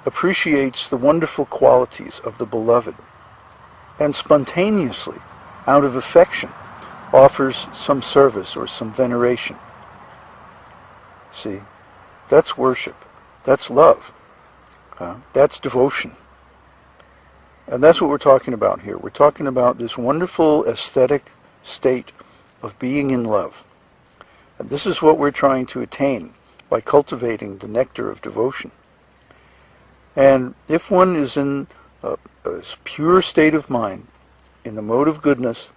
appreciates the wonderful qualities of the beloved, and spontaneously, out of affection, offers some service or some veneration. See, that's worship. That's love. That's devotion. And that's what we're talking about here. We're talking about this wonderful aesthetic state of being in love. And this is what we're trying to attain by cultivating the nectar of devotion. And if one is in a pure state of mind, in the mode of goodness,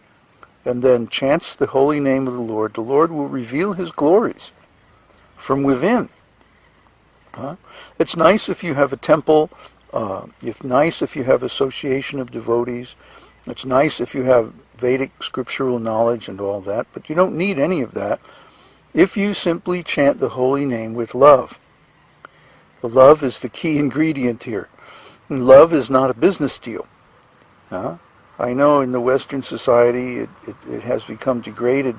and then chants the holy name of the Lord will reveal His glories from within. It's nice if you have a temple. It's nice if you have association of devotees. It's nice if you have Vedic scriptural knowledge and all that, but you don't need any of that if you simply chant the holy name with love. The love is the key ingredient here. And love is not a business deal. I know in the Western society it has become degraded,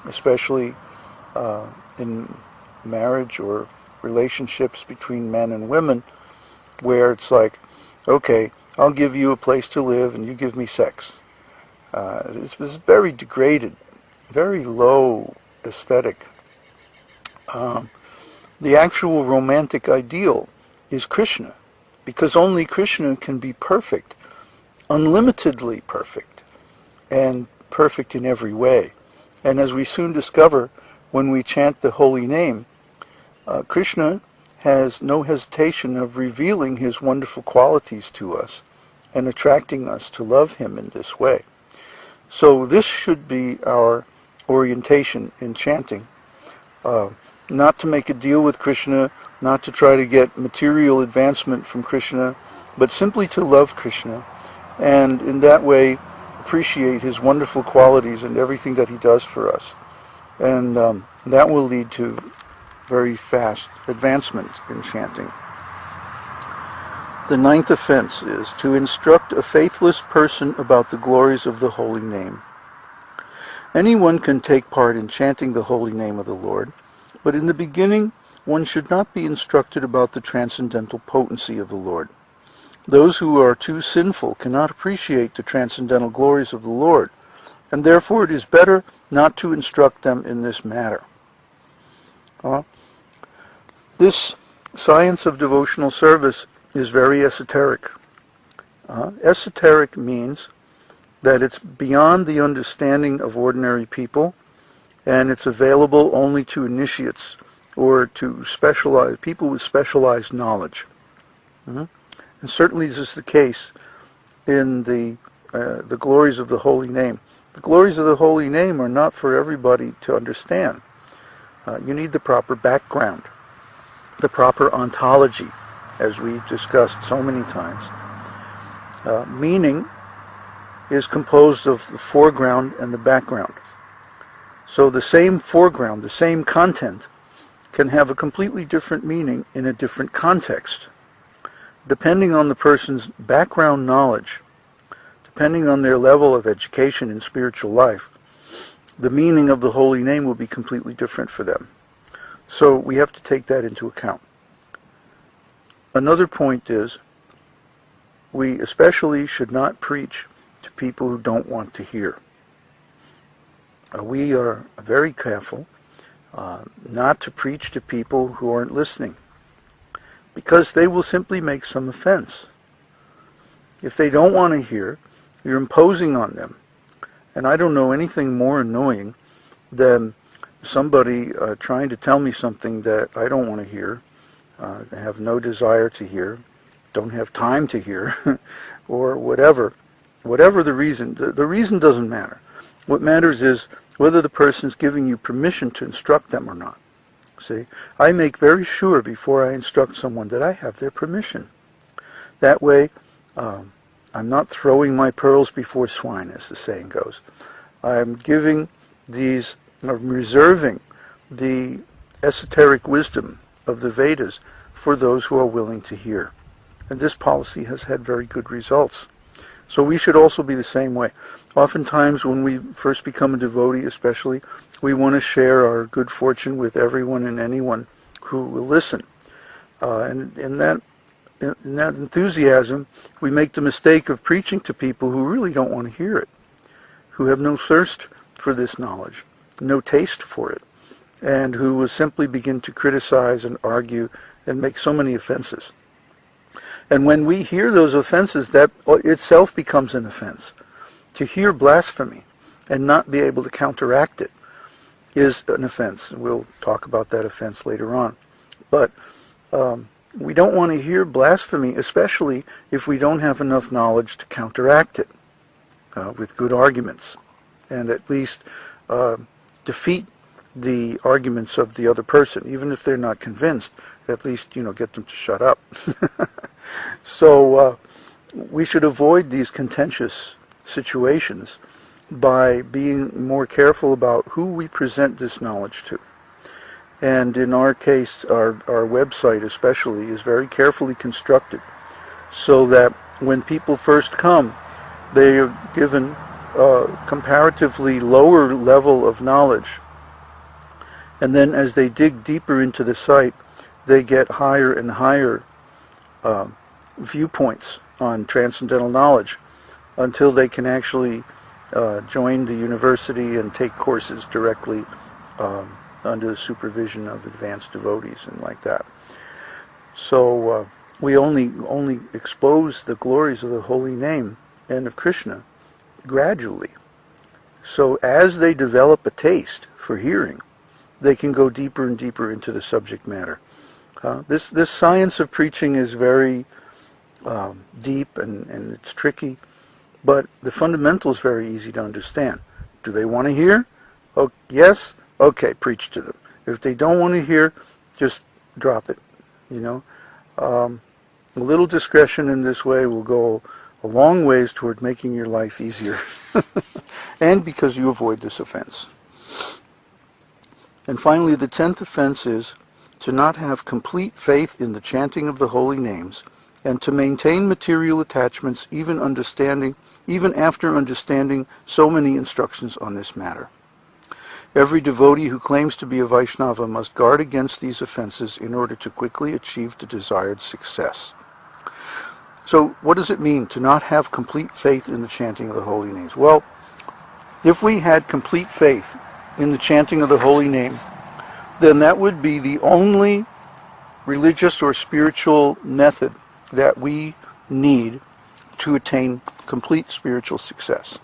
especially in marriage or relationships between men and women, where it's like, okay, I'll give you a place to live and you give me sex. It was very degraded, very low aesthetic. The actual romantic ideal is Krishna, because only Krishna can be perfect, unlimitedly perfect, and perfect in every way. And as we soon discover when we chant the holy name, Krishna has no hesitation of revealing His wonderful qualities to us and attracting us to love Him in this way. So this should be our orientation in chanting. Not to make a deal with Krishna, not to try to get material advancement from Krishna, but simply to love Krishna, and in that way appreciate His wonderful qualities and everything that He does for us. And that will lead to very fast advancement in chanting. The ninth offense is to instruct a faithless person about the glories of the holy name. Anyone can take part in chanting the holy name of the Lord, but in the beginning one should not be instructed about the transcendental potency of the Lord. Those who are too sinful cannot appreciate the transcendental glories of the Lord, and therefore it is better not to instruct them in this matter. This science of devotional service is very esoteric. Esoteric means that it's beyond the understanding of ordinary people, and it's available only to initiates or to specialized people with specialized knowledge. And certainly this is the case in the glories of the holy name. The glories of the holy name are not for everybody to understand. You need the proper background, the proper ontology, as we discussed so many times. Meaning is composed of the foreground and the background. So the same foreground, the same content, can have a completely different meaning in a different context. Depending on the person's background knowledge, depending on their level of education in spiritual life, the meaning of the holy name will be completely different for them. So we have to take that into account. Another point is, we especially should not preach to people who don't want to hear. We are very careful not to preach to people who aren't listening, because they will simply make some offense. If they don't want to hear, you're imposing on them. And I don't know anything more annoying than somebody trying to tell me something that I don't want to hear, have no desire to hear, don't have time to hear, or whatever. Whatever the reason, the reason doesn't matter. What matters is whether the person's giving you permission to instruct them or not. See, I make very sure before I instruct someone that I have their permission. That way, I'm not throwing my pearls before swine, as the saying goes. I'm reserving the esoteric wisdom of the Vedas for those who are willing to hear. And this policy has had very good results. So we should also be the same way. Oftentimes when we first become a devotee especially, we want to share our good fortune with everyone and anyone who will listen. And in that in that enthusiasm, we make the mistake of preaching to people who really don't want to hear it, who have no thirst for this knowledge, no taste for it, and who will simply begin to criticize and argue and make so many offenses. And when we hear those offenses, that itself becomes an offense. To hear blasphemy and not be able to counteract it is an offense. We'll talk about that offense later on. But we don't want to hear blasphemy, especially if we don't have enough knowledge to counteract it with good arguments, and at least defeat the arguments of the other person, even if they're not convinced. At least, get them to shut up. So we should avoid these contentious situations by being more careful about who we present this knowledge to. And in our case, our website especially is very carefully constructed so that when people first come, they are given a comparatively lower level of knowledge. And then as they dig deeper into the site, they get higher and higher viewpoints on transcendental knowledge until they can actually join the university and take courses directly under the supervision of advanced devotees and like that. So we only expose the glories of the holy name and of Krishna gradually. So as they develop a taste for hearing, they can go deeper and deeper into the subject matter. This science of preaching is very deep and it's tricky, but the fundamental is very easy to understand. Do they want to hear? Oh, yes? Okay, preach to them. If they don't want to hear, just drop it. A little discretion in this way will go a long ways toward making your life easier, and because you avoid this offense. And finally, the 10th offense is to not have complete faith in the chanting of the holy names, and to maintain material attachments even after understanding so many instructions on this matter. Every devotee who claims to be a Vaishnava must guard against these offenses in order to quickly achieve the desired success. So what does it mean to not have complete faith in the chanting of the holy names? Well, if we had complete faith in the chanting of the holy name, then that would be the only religious or spiritual method that we need to attain complete spiritual success.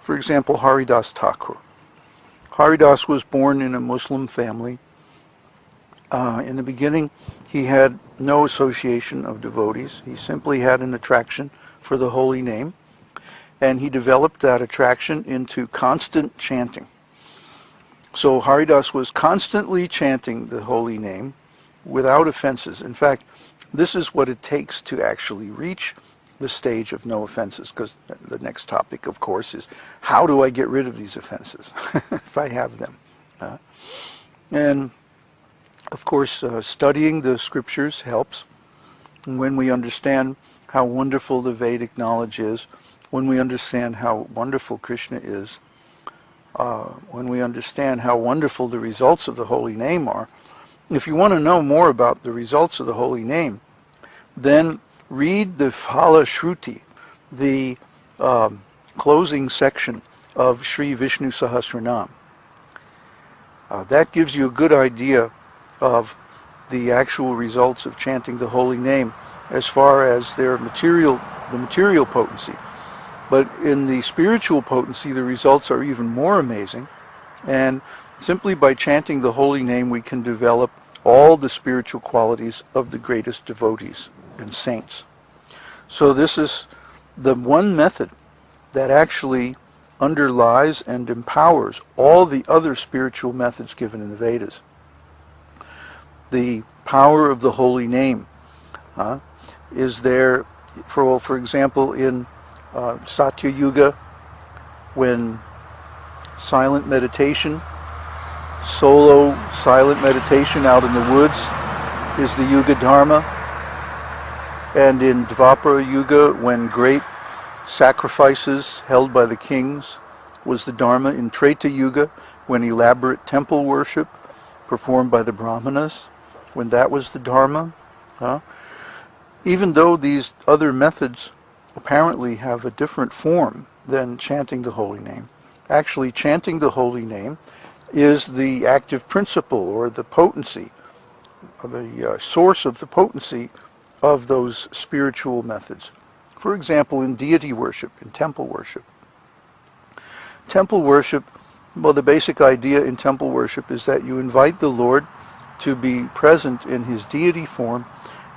For example, Haridas Thakur. Haridas was born in a Muslim family. In the beginning, he had no association of devotees. He simply had an attraction for the holy name, and he developed that attraction into constant chanting. So Haridas was constantly chanting the holy name without offenses. In fact, this is what it takes to actually reach the stage of no offenses, because the next topic, of course, is how do I get rid of these offenses if I have them? And of course, studying the scriptures helps. And when we understand how wonderful the Vedic knowledge is, when we understand how wonderful Krishna is, when we understand how wonderful the results of the holy name are, if you want to know more about the results of the holy name, then read the Phala Shruti, the closing section of Sri Vishnu Sahasranam. That gives you a good idea of the actual results of chanting the holy name as far as the material potency. But in the spiritual potency, the results are even more amazing. And simply by chanting the holy name, we can develop all the spiritual qualities of the greatest devotees and saints. So this is the one method that actually underlies and empowers all the other spiritual methods given in the Vedas. The power of the holy name is there, for example, in Satya Yuga, when silent meditation, solo silent meditation out in the woods is the Yuga Dharma. And in Dvapara Yuga, when great sacrifices held by the kings was the Dharma. In Treta Yuga, when elaborate temple worship performed by the Brahmanas, when that was the Dharma. even though these other methods apparently have a different form than chanting the holy name. Actually, chanting the holy name is the active principle, or the potency, or the source of the potency of those spiritual methods. For example, in deity worship, in temple worship. Temple worship, well, the basic idea in temple worship is that you invite the Lord to be present in his deity form,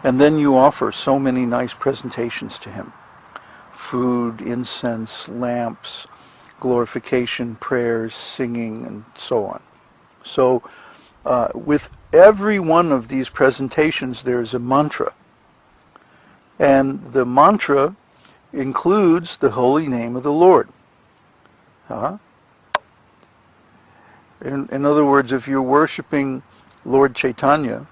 and then you offer so many nice presentations to him. Food, incense, lamps, glorification, prayers, singing, and so on. So with every one of these presentations there is a mantra. And the mantra includes the holy name of the Lord. In other words, if you're worshiping Lord Chaitanya,